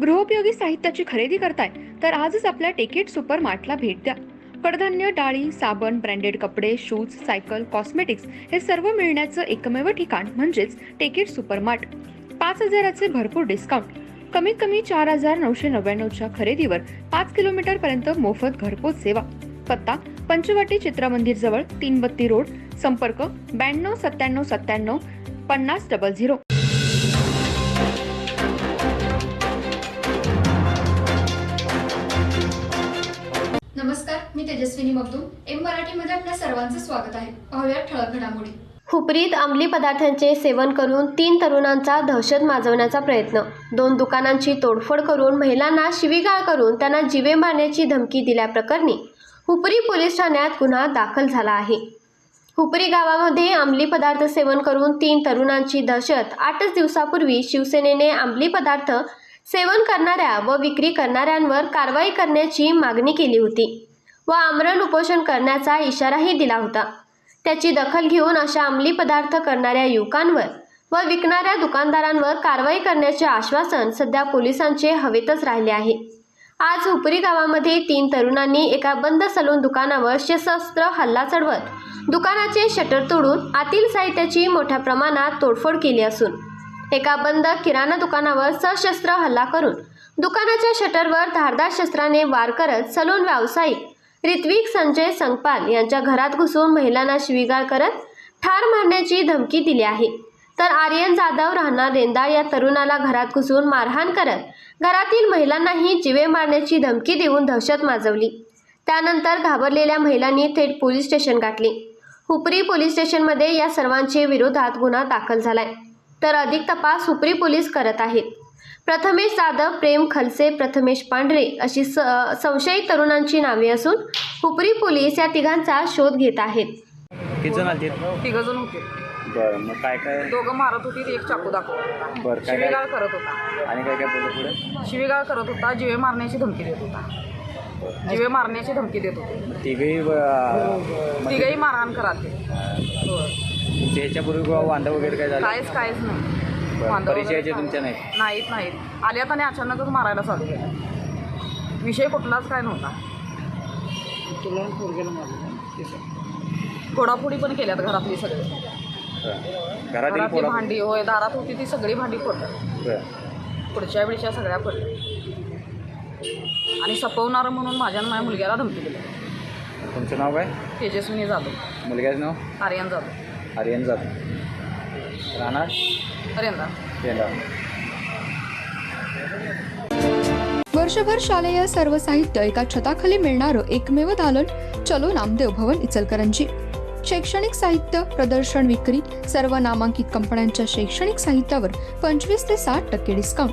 गृहोपयोगी साहित्याची खरेदी करताय तर आजच आपल्या टेकेट सुपर मार्टला भेट द्या. कडधान्य, डाळी, साबण, ब्रँडेड कपडे, शूज, सायकल, कॉस्मेटिक्स हे सर्व मिळण्याचं एकमेव ठिकाण म्हणजेच टेकेट सुपर मार्ट. 5,000चे भरपूर डिस्काउंट. कमीत कमी 4,999च्या खरेदीवर 5 किलोमीटर पर्यंत मोफत घरपोच सेवा. पत्ता पंचवटी चित्रमंदिर जवळ, 332 रोड. संपर्क 92 97 97 50 00. नमस्कार, मी तेजस्विनी मगदूम. एम मराठीमध्ये आपल्या सर्वांचं स्वागत आहे. पाहूया ठळक घडामोडी. हुपरीत अंमली पदार्थांचे सेवन करून 3 तरुणांचा दहशत माजवण्याचा प्रयत्न. 2 दुकानांची तोडफोड करून महिलांना शिवीगाळ करून त्यांना जीवे मारण्याची धमकी दिल्याप्रकरणी हुपरी पोलीस ठाण्यात गुन्हा दाखल झाला आहे. हुपरी गावामध्ये अंमली पदार्थ सेवन करून 3 तरुणांची दहशत. 8च दिवसापूर्वी शिवसेनेने अंमली पदार्थ सेवन करणाऱ्या व विक्री करणाऱ्यांवर कारवाई करण्याची मागणी केली होती व आमरण उपोषण करण्याचा इशाराही दिला होता. त्याची दखल घेऊन अशा अंमली पदार्थ करणाऱ्या युवकांवर व विकणाऱ्या दुकानदारांवर कारवाई करण्याचे आश्वासन सध्या पोलिसांचे हवेतच राहिले आहे. आज हुपरी गावामध्ये 3 तरुणांनी एका बंद सलून दुकानावर सशस्त्र हल्ला चढवत दुकानाचे शटर तोडून आतील साहित्याची मोठ्या प्रमाणात तोडफोड केली असून एका बंद किराणा दुकानावर सशस्त्र हल्ला करून दुकानाच्या शटरवर धारदार शस्त्राने वार करत सलून व्यावसायिक ऋत्विक संजय संगपाल यांच्या घरात घुसून महिलांना शिवीगाळ करत ठार मारण्याची धमकी दिली आहे. तर आर्यन जाधव राहणार रेंदाळ या तरुणाला घरात घुसून मारहाण करत घरातील महिलांनाही जीवे मारण्याची धमकी देऊन दहशत माजवली. त्यानंतर घाबरलेल्या महिलांनी थेट पोलीस स्टेशन गाठले. हुपरी पोलीस स्टेशनमध्ये या सर्वांचे विरोधात गुन्हा दाखल झालाय. तर अधिक तपास हुपरी पोलीस करत आहेत. प्रथमेश जाधव, प्रेम खलसे, प्रथमेश पांढरे अशी संशयित तरुणांची नावे असून हुपरी पोलीस या तिघांचा शोध घेत आहेत. किती जण आले? 3 जण होते. बरं, मग काय काय? दोघं मारत होती, एक चाकू दाखवत. बरं, काय शिवीगाळ काय करत होता. आणि काय काय बोललं पुढे? शिवीगाळ करत होता, जीवे मारण्याची धमकी देत होता. जीवे मारण्याची धमकी देत होते. तिघही मारहाण कराते. ह्याच्यापूर्वी वांदा वगैरे काय झालं? काहीच नाही. परिचयाचे तुमच्या नाहीत. आल्यात आणि अचानकच मारायला चालू केलं. विषय कुठलाच काय नव्हता. फोडाफोडी पण केल्यात घरातली सगळी. घरातली भांडी होय, दारात होती ती सगळी भांडी फोडतात. पुढच्या वेळच्या सगळ्या पडल्या आणि सपवणार म्हणून माझ्या माझ्या मुलग्याला धमकी दिली. तुमचं नाव काय? तेजस्विनी जाधव. मुलग्याचं नाव? आर्यन जाधव. आर्यन जाधव. राहणार रेंदाळ. वर्षभर शालेय सर्व साहित्य एका छताखाली मिळणारं एकमेव दालन चलो नामदेव भवन इचलकरंजी. शैक्षणिक साहित्य, प्रदर्शन, विक्री, सर्व नामांकित कंपन्यांच्या शैक्षणिक साहित्यावर 25 ते 60% डिस्काउंट.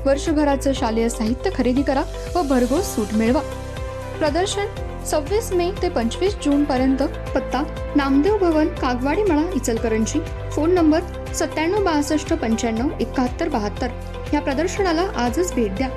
वर्षभराचं शालेय साहित्य खरेदी करा व भरघोस सूट मिळवा. प्रदर्शन 26 मे ते 25 जून पर्यंत. पत्ता नामदेव भवन, कागवाडी मळा, इचलकरंजी. Phone number 97 62 95 71 72. या प्रदर्शनाला आजच भेट द्या.